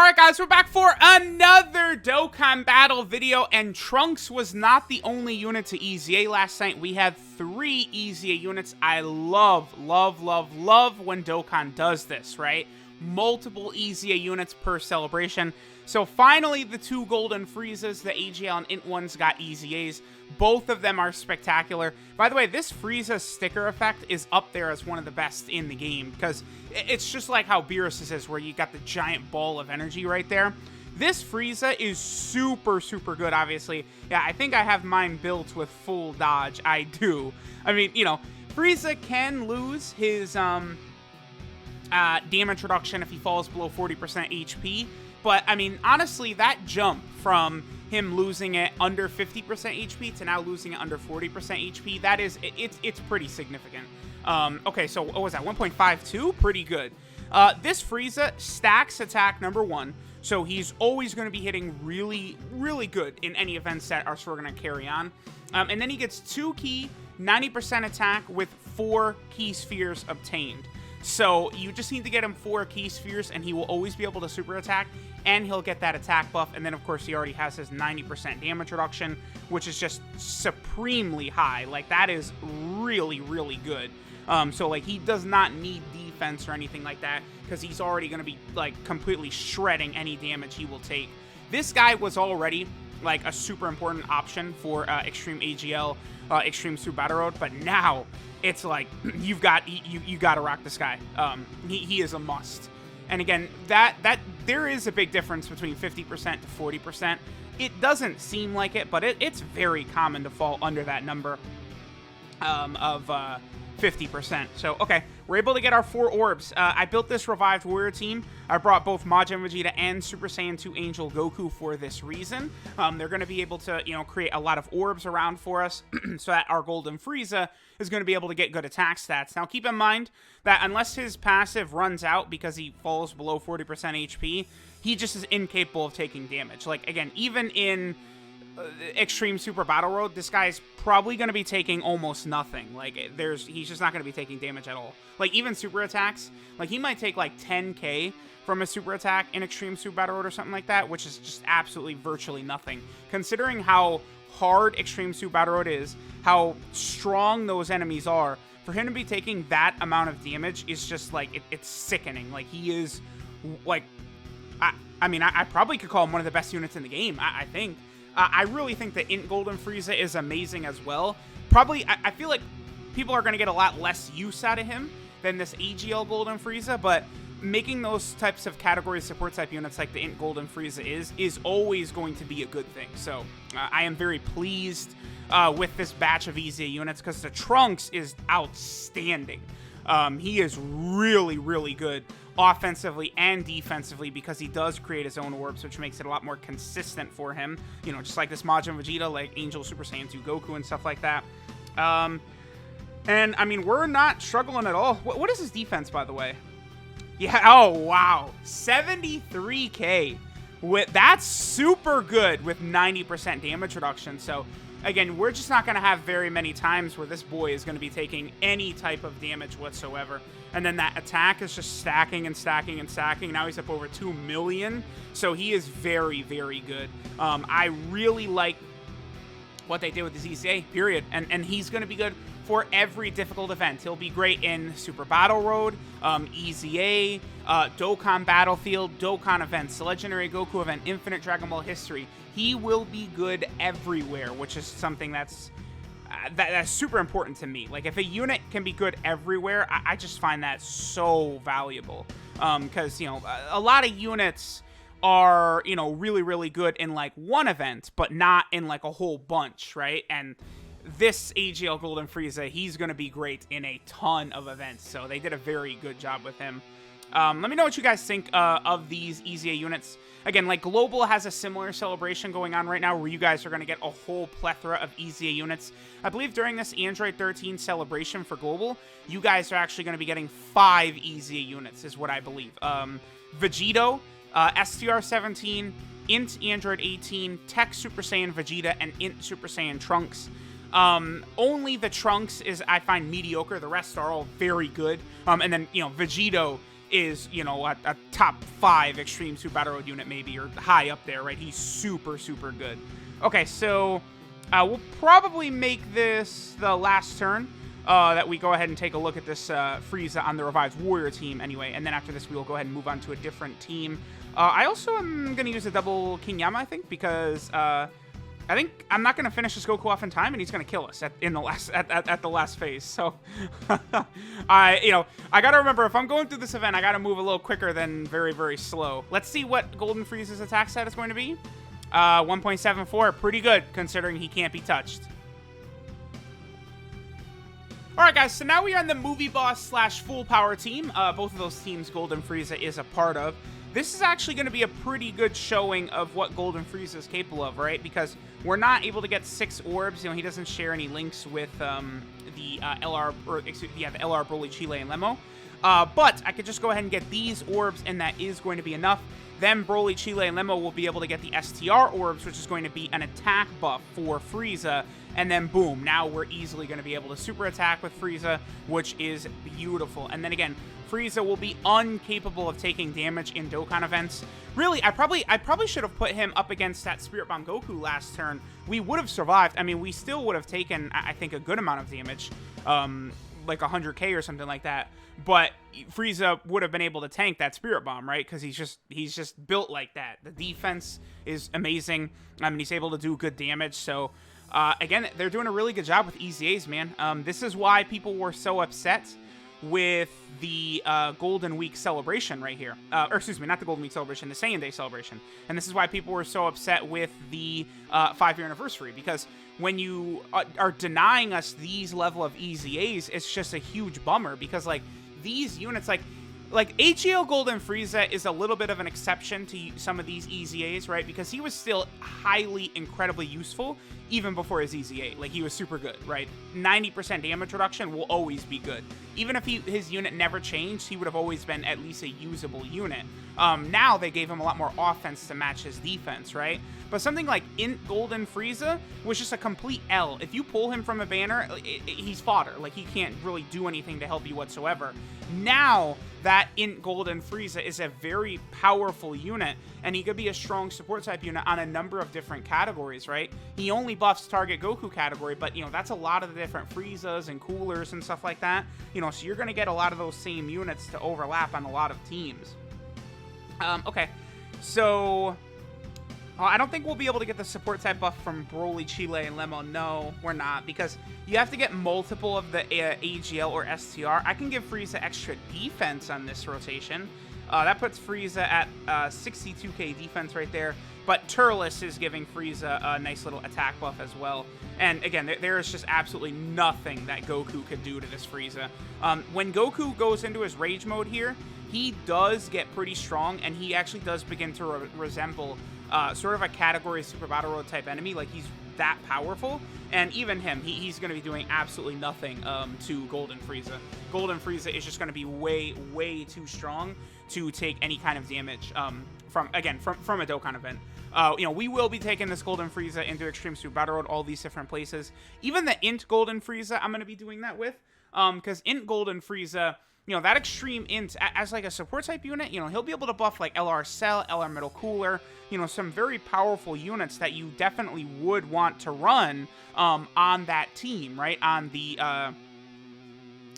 Alright guys, we're back for another Dokkan battle video, and Trunks was not the only unit to EZA last night. We had 3 EZA units. I love when Dokkan does this, right? Multiple EZA units per celebration. So finally, the 2 golden FRIEZAs, the AGL and Int ones, got EZAs. Both of them are spectacular. By the way, this FRIEZA sticker effect is up there as one of the best in the game, because it's just like how Beerus is, where you got the giant ball of energy right there. This FRIEZA is super good, obviously. Yeah, I think I have mine built with full dodge. I do. I mean, you know, FRIEZA can lose his damage reduction if he falls below 40% HP. But, I mean, honestly, that jump from him losing it under 50% HP to now losing it under 40% HP, that is, it's pretty significant. Okay, so what was that, 1.52? Pretty good. This FRIEZA stacks attack number 1, so he's always going to be hitting really good in any events that are sort of going to carry on. And then he gets 2 key, 90% attack with 4 key spheres obtained. So you just need to get him 4 key spheres, and he will always be able to super attack, and he'll get that attack buff. And then, of course, he already has his 90% damage reduction, which is just supremely high. Like, that is really good. So, like, he does not need defense or anything like that, because he's already going to be, like, completely shredding any damage he will take. This guy was already, like, a super important option for Extreme AGL, Extreme Super Battle Road, but now it's like you got to rock this guy. He is a must. And again, that there is a big difference between 50% to 40%. It doesn't seem like it, but it's very common to fall under that number of 50%. So, okay, we're able to get our 4 orbs. I built this revived warrior team. I brought both Majin Vegeta and Super Saiyan 2 Angel Goku for this reason. They're going to be able to, you know, create a lot of orbs around for us so that our golden FRIEZA is going to be able to get good attack stats. Now, keep in mind that unless his passive runs out because he falls below 40% HP, he just is incapable of taking damage. Like, again, even in Extreme Super Battle Road, this guy's probably going to be taking almost nothing. Like, he's just not going to be taking damage at all. Like, even super attacks, like, he might take like 10k from a super attack in Extreme Super Battle Road or something like that, which is just absolutely virtually nothing. Considering how hard Extreme Super Battle Road is, how strong those enemies are, for him to be taking that amount of damage is just like, it's sickening. Like, he is, like, I mean, I probably could call him one of the best units in the game, I think. I really think the Int Golden FRIEZA is amazing as well. Probably, I feel like people are going to get a lot less use out of him than this AGL Golden FRIEZA, but making those types of category support type units like the Int Golden FRIEZA is always going to be a good thing. So I am very pleased with this batch of EZA units, because the Trunks is outstanding. He is really good offensively and defensively, because he does create his own orbs, which makes it a lot more consistent for him. You know, just like this Majin Vegeta, like Angel Super Saiyan 2 Goku and stuff like that. And, I mean, we're not struggling at all. What is his defense, by the way? Yeah, oh, wow. 73k. That's super good with 90% damage reduction. So, again, we're just not going to have very many times where this boy is going to be taking any type of damage whatsoever. And then that attack is just stacking and stacking and stacking. Now he's up over 2 million. So he is very good. I really like what they did with his EZA, period. And he's going to be good for every difficult event. He'll be great in Super Battle Road, EZA, Dokkan Battlefield, Dokkan events, Legendary Goku event, Infinite Dragon Ball History. He will be good everywhere, which is something that's super important to me. Like, if a unit can be good everywhere, I just find that so valuable. Because, you know, a lot of units are, you know, really good in, like, one event, but not in, like, a whole bunch, right? And this AGL Golden FRIEZA, he's going to be great in a ton of events. So they did a very good job with him. Let me know what you guys think of these EZA units. Again, like, Global has a similar celebration going on right now, where you guys are going to get a whole plethora of EZA units. I believe during this Android 13 celebration for Global, you guys are actually going to be getting 5 EZA units, is what I believe. Vegito, STR17, Int Android 18, Tech Super Saiyan Vegeta, and Int Super Saiyan Trunks. Only the Trunks is, I find, mediocre. The rest are all very good. And then, you know, Vegito is, you know, a top 5 Extreme Super Battle Road unit maybe, or high up there, right? He's super, super good. Okay, so we'll probably make this the last turn that we go ahead and take a look at this FRIEZA on the Revived Warrior team anyway, and then after this we will go ahead and move on to a different team. I also am going to use a double King Yama, I think, because I think I'm not going to finish this Goku off in time, and he's going to kill us at the last phase. So, I got to remember, if I'm going through this event, I got to move a little quicker than very, very slow. Let's see what Golden Frieza's attack stat is going to be. 1.74, pretty good, considering he can't be touched. Alright guys, so now we are on the Movie Boss / Full Power team. Both of those teams Golden Frieza is a part of. This is actually going to be a pretty good showing of what Golden Frieza is capable of, right? Because we're not able to get 6 orbs. You know, he doesn't share any links with the LR Broly, Chile, and Lemo. But I could just go ahead and get these orbs, and that is going to be enough. Then Broly, Chile, and Lemo will be able to get the STR orbs, which is going to be an attack buff for Frieza. And then boom, now we're easily going to be able to super attack with Frieza, which is beautiful. And then again, Frieza will be incapable of taking damage in Dokkan events. Really, I probably should have put him up against that Spirit Bomb Goku last turn. We would have survived. I mean, we still would have taken, I think, a good amount of damage, like 100k or something like that. But Frieza would have been able to tank that Spirit Bomb, right? Because he's just built like that. The defense is amazing. I mean, he's able to do good damage. So again, they're doing a really good job with EZAs, man. This is why people were so upset with the Golden Week celebration right here. Or excuse me, not the Golden Week celebration, the Saiyan Day celebration. And this is why people were so upset with the 5-year anniversary, because when you are denying us these level of EZAs, it's just a huge bummer, because like these units, like AGL Golden Frieza is a little bit of an exception to some of these EZAs, right? Because he was still highly, incredibly useful even before his EZA. Like, he was super good, right? 90% damage reduction will always be good. Even if his unit never changed, he would have always been at least a usable unit. Now they gave him a lot more offense to match his defense, right? But something like Int Golden Frieza was just a complete L. If you pull him from a banner, he's fodder. Like, he can't really do anything to help you whatsoever. Now that Int Golden Frieza is a very powerful unit, and he could be a strong support type unit on a number of different categories, right? He only buffs target Goku category, but, you know, that's a lot of the different Friezas and coolers and stuff like that. You know, so you're going to get a lot of those same units to overlap on a lot of teams. Okay, so I don't think we'll be able to get the support type buff from Broly, Chile, and Lemo. No, we're not, because you have to get multiple of the AGL or STR. I can give Frieza extra defense on this rotation. That puts Frieza at 62k defense right there. But Turles is giving Frieza a nice little attack buff as well. And again, there is just absolutely nothing that Goku could do to this Frieza. When Goku goes into his rage mode here, he does get pretty strong, and he actually does begin to resemble sort of a category Super Battle Road type enemy. Like, he's that powerful, and even him, he's going to be doing absolutely nothing to Golden Frieza. Golden Frieza is just going to be way, way too strong to take any kind of damage from a Dokkan event. You know, we will be taking this Golden Frieza into Extreme Super Battle Road, all these different places. Even the Int Golden Frieza, I'm going to be doing that with, because Int Golden Frieza, you know, that Extreme Int, as like a support type unit, you know, he'll be able to buff like LR Cell, LR Metal Cooler, you know, some very powerful units that you definitely would want to run on that team, right? On the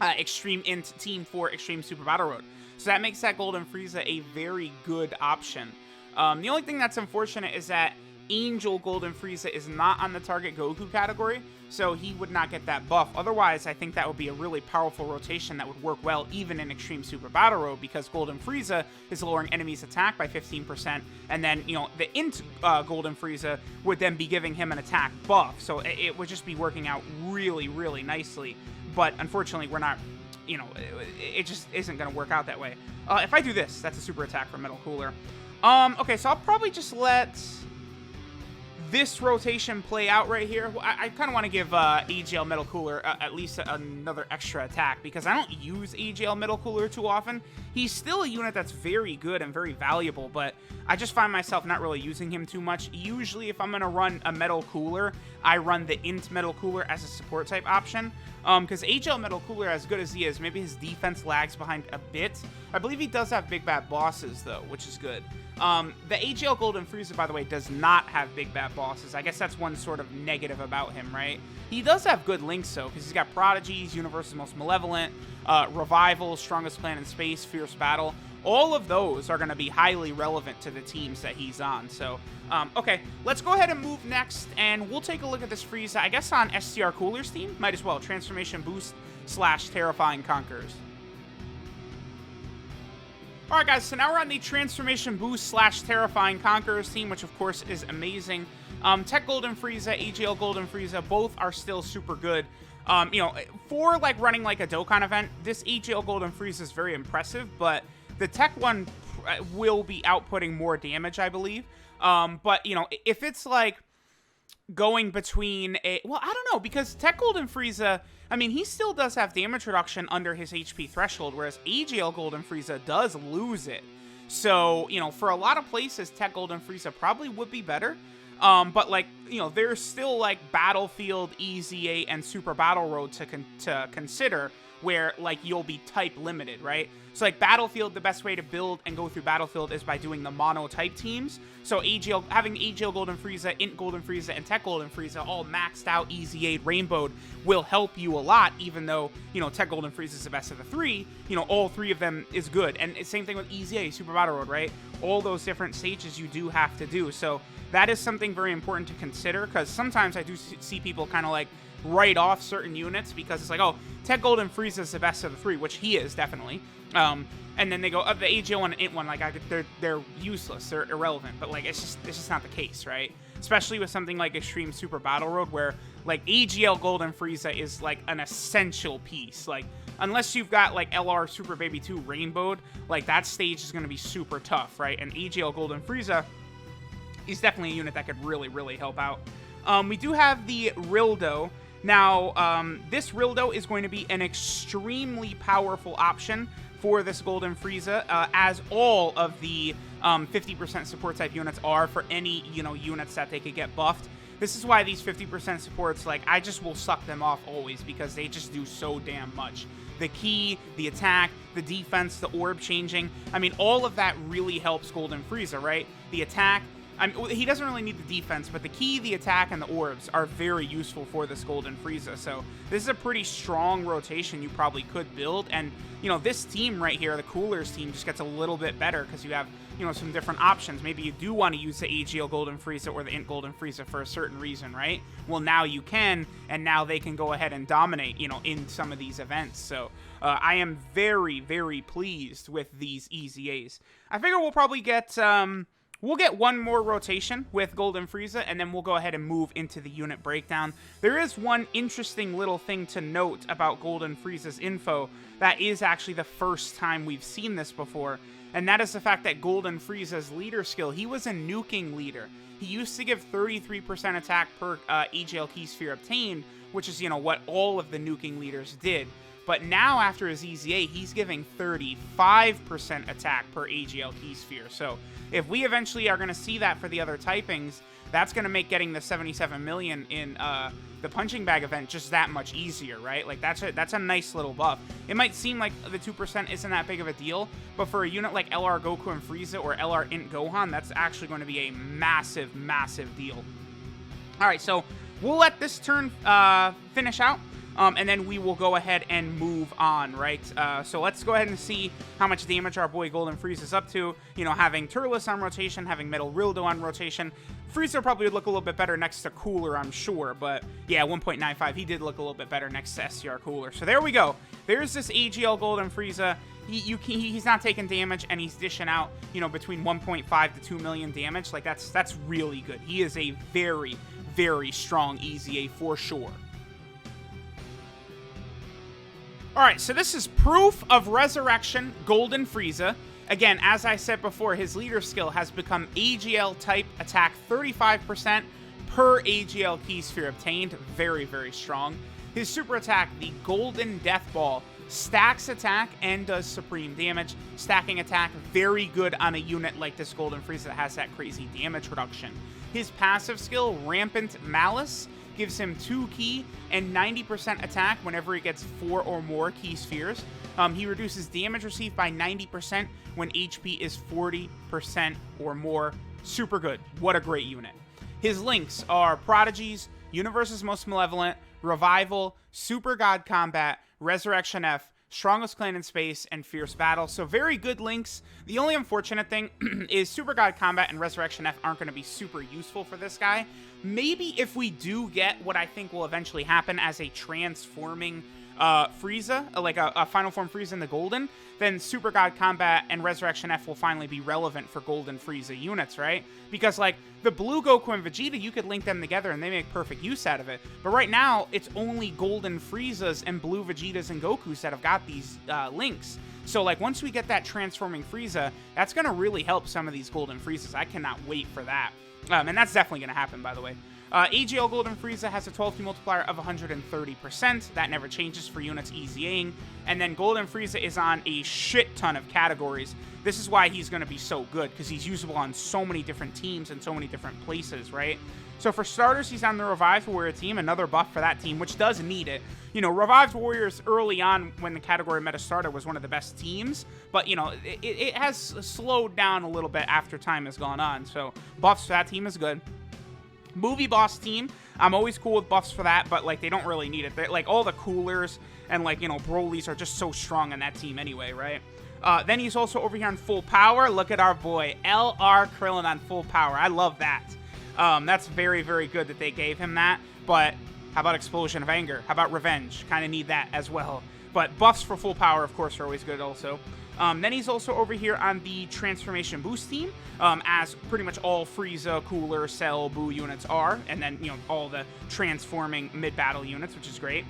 Extreme Int team for Extreme Super Battle Road. So that makes that Golden Frieza a very good option. The only thing that's unfortunate is that Angel Golden Frieza is not on the target Goku category, so he would not get that buff. Otherwise, I think that would be a really powerful rotation that would work well even in Extreme Super Battle Road, because Golden Frieza is lowering enemies' attack by 15%, and then, you know, the Int Golden Frieza would then be giving him an attack buff, so it would just be working out really, really nicely. But unfortunately, we're not, you know, it just isn't going to work out that way. If I do this, that's a super attack from Metal Cooler. Okay, so I'll probably just let this rotation play out right here. I kind of want to give AGL Metal Cooler at least another extra attack, because I don't use AGL Metal Cooler too often. He's still a unit that's very good and very valuable, but I just find myself not really using him too much. Usually, if I'm going to run a Metal Cooler, I run the Int Metal Cooler as a support type option. Because AGL Metal Cooler, as good as he is, maybe his defense lags behind a bit. I believe he does have big bad bosses, though, which is good. The AGL Golden Frieza, by the way, does not have big bad bosses. I guess that's one sort of negative about him, right? He does have good links, though, because he's got Prodigies, Universe's Most Malevolent, Revival, Strongest Plan in Space, Fierce Battle. All of those are going to be highly relevant to the teams that he's on. So, okay, let's go ahead and move next, and we'll take a look at this Frieza, I guess on STR Cooler's team. Might as well. Transformation Boost / Terrifying Conquerors. Alright guys, so now we're on the Transformation Boost / Terrifying Conquerors team, which of course is amazing. Tech Golden Frieza, AGL Golden Frieza, both are still super good. You know, for like running like a Dokkan event, this AGL Golden Frieza is very impressive, but the Tech one will be outputting more damage, I believe. But, you know, if it's like going between a... Well, I don't know, because Tech Golden Frieza, I mean, he still does have damage reduction under his HP threshold, whereas AGL Golden Frieza does lose it. So, you know, for a lot of places, Tech Golden Frieza probably would be better. But, like, you know, there's still, like, Battlefield, EZA, and Super Battle Road to consider, where, like, you'll be type limited, right? So, like, Battlefield, the best way to build and go through Battlefield is by doing the mono-type teams. So, having AGL Golden Frieza, Int Golden Frieza, and Tech Golden Frieza all maxed out, EZA, Rainbowed will help you a lot, even though, you know, Tech Golden Frieza is the best of the three. You know, all three of them is good. And same thing with EZA, Super Battle Road, right? All those different stages you do have to do. So, that is something very important to consider, because sometimes I do see people kind of, like, write off certain units because it's like, oh, Tech Golden Frieza is the best of the three, which he is, definitely. And then they go, oh, the AGL and Int one, like, they're useless, they're irrelevant. But, like, it's just not the case, right? Especially with something like Extreme Super Battle Road, where, like, AGL Golden Frieza is, like, an essential piece. Like, unless you've got, like, LR Super Baby 2 Rainbowed, like, that stage is going to be super tough, right? And AGL Golden Frieza is definitely a unit that could really, really help out. We do have the Rildo. Now, this Rildo is going to be an extremely powerful option for this Golden Frieza, as all of the 50% support type units are for any, you know, units that they could get buffed. This is why these 50% supports, like, I just will suck them off always, because they just do so damn much. The key, the attack, the defense, the orb changing, I mean, all of that really helps Golden Frieza, right? The attack, I mean, he doesn't really need the defense, but the key, the attack, and the orbs are very useful for this Golden Frieza. So this is a pretty strong rotation you probably could build. And, you know, this team right here, the Coolers team, just gets a little bit better because you have, you know, some different options. Maybe you do want to use the AGL Golden Frieza or the Int Golden Frieza for a certain reason, right? Well, now you can, and now they can go ahead and dominate, you know, in some of these events. So I am very, very pleased with these EZAs. I figure we'll probably get... We'll get one more rotation with Golden Frieza, and then we'll go ahead and move into the unit breakdown. There is one interesting little thing to note about Golden Frieza's info that is actually the first time we've seen this before, and that is the fact that Golden Frieza's leader skill, he was a nuking leader. He used to give 33% attack per AGL Key Sphere obtained, which is, you know, what all of the nuking leaders did. But now, after his EZA, he's giving 35% attack per AGL Key Sphere. So, if we eventually are going to see that for the other typings, that's going to make getting the 77 million in the Punching Bag event just that much easier, right? Like, that's a nice little buff. It might seem like the 2% isn't that big of a deal, but for a unit like LR Goku and Frieza or LR Int Gohan, that's actually going to be a massive, massive deal. All right, so we'll let this turn finish out. And then we will go ahead and move on, right? So let's go ahead and see how much damage our boy Golden Frieza is up to. You know, having Turles on rotation, having Metal Rildo on rotation. Frieza probably would look a little bit better next to Cooler, I'm sure. But yeah, 1.95, he did look a little bit better next to SCR Cooler. So there we go. There's this AGL Golden Frieza. He's not taking damage, and he's dishing out, you know, between 1.5 to 2 million damage. Like, that's really good. He is a very, very strong EZA for sure. Alright, so this is Proof of Resurrection Golden Frieza. Again, as I said before, his leader skill has become AGL type attack 35% per AGL Key Sphere obtained. Very, very strong. His super attack, the Golden Death Ball, stacks attack and does supreme damage. Stacking attack, very good on a unit like this Golden Frieza that has that crazy damage reduction. His passive skill, Rampant Malice, gives him 2 ki and 90% attack whenever he gets 4 or more ki spheres. He reduces damage received by 90% when HP is 40% or more. Super good. What a great unit. His links are Prodigies, Universe's Most Malevolent, Revival, Super God Combat, Resurrection F, Strongest Clan in Space, and Fierce Battle. So very good links. The only unfortunate thing is Super God Combat and Resurrection F aren't going to be super useful for this guy. Maybe if we do get what I think will eventually happen as a transforming Frieza, like a Final Form Frieza in the Golden, then Super God Combat and Resurrection F will finally be relevant for Golden Frieza units, right? Because, like, the Blue Goku and Vegeta, you could link them together and they make perfect use out of it. But right now, it's only Golden Friezas and Blue Vegetas and Gokus that have got these links. So, like, once we get that transforming Frieza, that's going to really help some of these Golden Friezas. I cannot wait for that. And that's definitely going to happen, by the way. AGL Golden Frieza has a 12-ki multiplier of 130%. That never changes for units EZAing. And then Golden Frieza is on a shit ton of categories. This is why he's going to be so good, because he's usable on so many different teams and so many different places, right? So for starters, he's on the Revived Warrior team, another buff for that team, which does need it. You know, Revived Warriors early on when the category meta started was one of the best teams, but, you know, it has slowed down a little bit after time has gone on. So buffs for that team is good. Movie Boss team, I'm always cool with buffs for that, but, like, they don't really need it. They're, like, all the coolers and, like, you know, Brolys are just so strong on that team anyway, right? Then he's also over here on Full Power. Look at our boy, LR Krillin on Full Power. I love that. That's very, very good that they gave him that, but how about Explosion of Anger? How about Revenge? Kind of need that as well. But buffs for Full Power, of course, are always good also. Then he's also over here on the Transformation Boost team, as pretty much all Frieza, Cooler, Cell, Boo units are, and then, you know, all the transforming mid-battle units, which is great.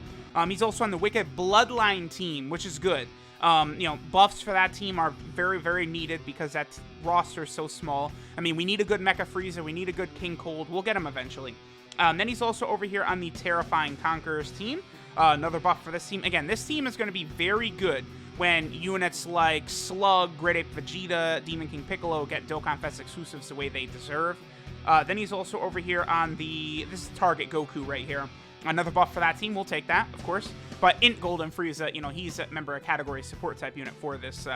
He's also on the Wicked Bloodline team, which is good. You know, buffs for that team are very, very needed because that roster is so small. I mean, we need a good Mecha Frieza, we need a good King Cold. We'll get him eventually. Then he's also over here on the Terrifying Conquerors team. Another buff for this team. Again, this team is going to be very good when units like Slug, Great Ape Vegeta, Demon King Piccolo get Dokkan Fest exclusives the way they deserve. Then he's also over here on the... This is Target Goku right here. Another buff for that team. We'll take that, of course. But Int Golden Frieza, you know, he's a member of category support type unit for this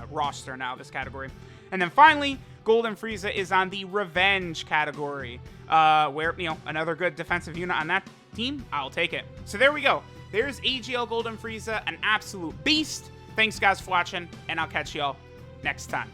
roster now, this category. And then finally, Golden Frieza is on the Revenge category, where, you know, another good defensive unit on that team. I'll take it. So there we go. There's AGL Golden Frieza, an absolute beast. Thanks, guys, for watching, and I'll catch y'all next time.